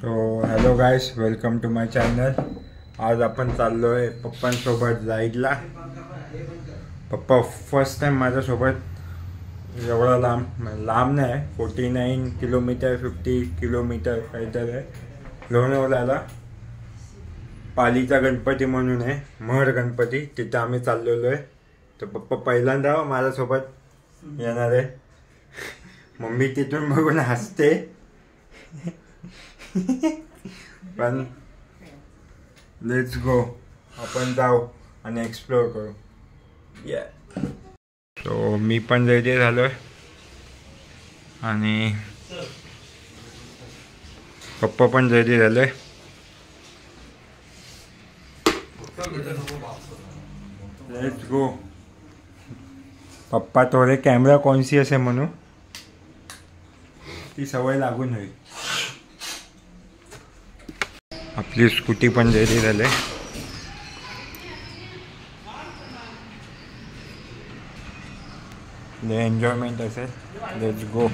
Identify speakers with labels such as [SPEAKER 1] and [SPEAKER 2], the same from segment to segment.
[SPEAKER 1] So hello guys, welcome to my channel. आज आपण चाललो आहे पप्पांसोबत राईडला. पप्पा फर्स्ट टाइम माझ्यासोबत एवढा लांब नाही, 49 किलोमीटर 50 किलोमीटर काहीतरी आहे. लोणावळ्याला पालीचा गणपती म्हणून आहे, महड गणपती, तिथं आम्ही चाललेलो आहे. तर पप्पा पहिल्यांदा माझ्यासोबत येणार आहे. मम्मी तिथून बघून हसते पण लेट्स गो, आपण जाऊ आणि एक्सप्लोर करू. सो मी पण रेडी झालोय आणि पप्पा पण रेडी झाले. Let's go. पप्पा थोडे कॅमेरा कॉन्शियस आहे म्हणून ती सवय लागून होईल. आपली स्कूटी पण रेडी झाली. एन्जॉयमेंट असेल. Let's go.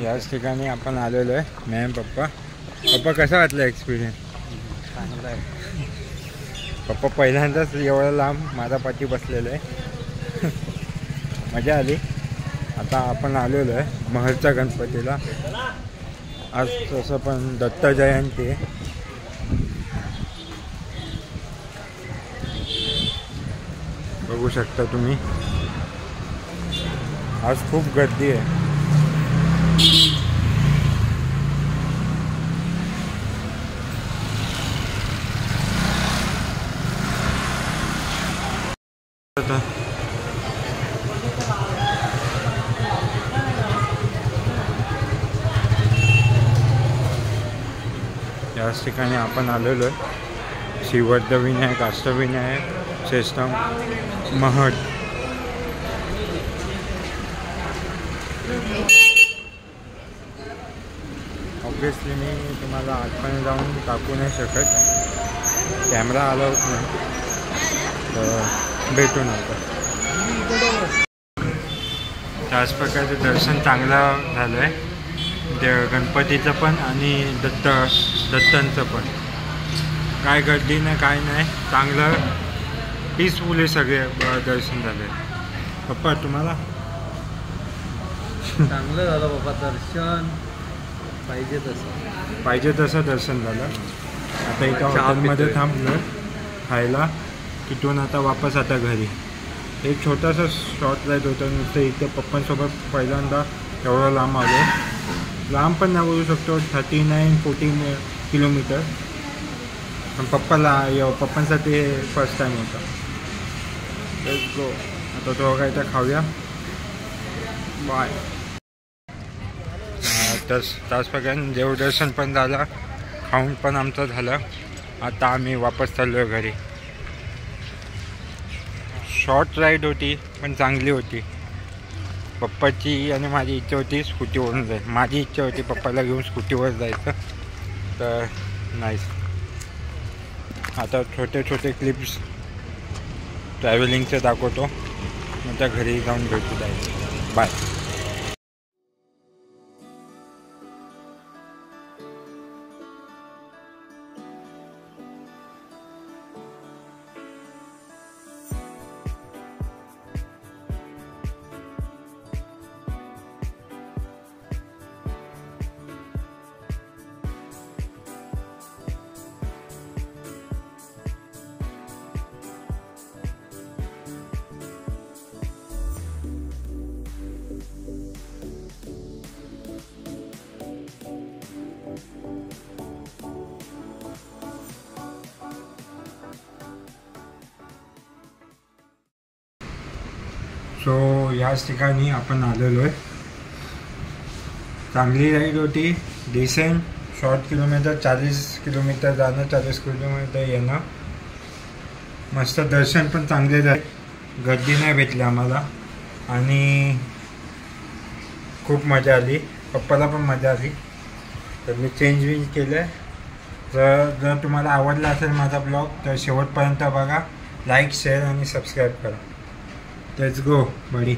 [SPEAKER 1] याच ठिकाणी आपण आलेलो आहे, मॅम पप्पा. पप्पा कसा वाटला एक्सपिरियन्स?
[SPEAKER 2] चांगला आहे.
[SPEAKER 1] पप्पा पहिल्यांदाच एवढं लांब माझा पाठी बसलेलं आहे. मजा आली. आता आपण आलेलो आहे महडच्या गणपतीला. आज तसं पण दत्त जयंती आहे. बघू शकता तुम्ही, आज खूप गर्दी आहे. याच ठिकाणी आपण आलेलो आहे. श्रीवर्धविनायक, अष्टविनायक, श्रेष्ठम महड. ऑब्विसली मी तुम्हाला आतपर्यंत जाऊन टाकू नाही शकत, कॅमेरा अलाउड नाही, तर भेटू नका. त्याच प्रकारचे दर्शन चांगलं झालं आहे, गणपतीचं पण आणि दत्तांचं पण. काय गर्दी नाही, काय नाही, चांगलं पीसफुली सगळे दर्शन झाले. पप्पा तुम्हाला?
[SPEAKER 2] चांगलं झालं बाबा दर्शन,
[SPEAKER 1] पाहिजे तसं दर्शन झालं. आता एका हॉटेलमध्ये थांबलो खायला, तिथून आता वापस आता घरी. एक छोटासा शॉर्ट राईड होता नुसतं. इथे पप्पांसोबत पहिल्यांदा एवढं लांब आलो. लांब पण नाही बोलू शकतो, 39-40 किलोमीटर. पण पप्पांसाठी हे फर्स्ट टाईम होता. Let's go. आता तो काय तर खाऊया. बाय. त्याच प्रकारे देवदर्शन पण झालं, खाऊन पण आमचं झालं. आता आम्ही वापस चाललो घरी. शॉर्ट राईड होती पण चांगली होती. पप्पाची आणि माझी इच्छा होती स्कूटीवरून जायचं. माझी इच्छा होती पप्पाला घेऊन स्कूटीवर जायचं, तर नाईस. आता छोटे छोटे क्लिप्स ट्रॅव्हलिंगचे दाखवतो, मग त्या घरी जाऊन भेटू जायचं. बाय. सो याच ठिकाणी आपण आलेलो आहे. चांगली राईड होती, डिसेंट. शॉर्ट किलोमीटर, 40 किलोमीटर जाणं, 40 किलोमीटर येणं. मस्त दर्शन पण चांगले झाले, गर्दी नाही भेटली आम्हाला आणि खूप मजा आली. पप्पाला पण मजा आली. तर मी चेंज केलं आहे. जर तुम्हाला आवडला असेल माझा ब्लॉग तर शेवटपर्यंत बघा. लाईक, शेअर आणि सबस्क्राईब करा. Let's go Badi.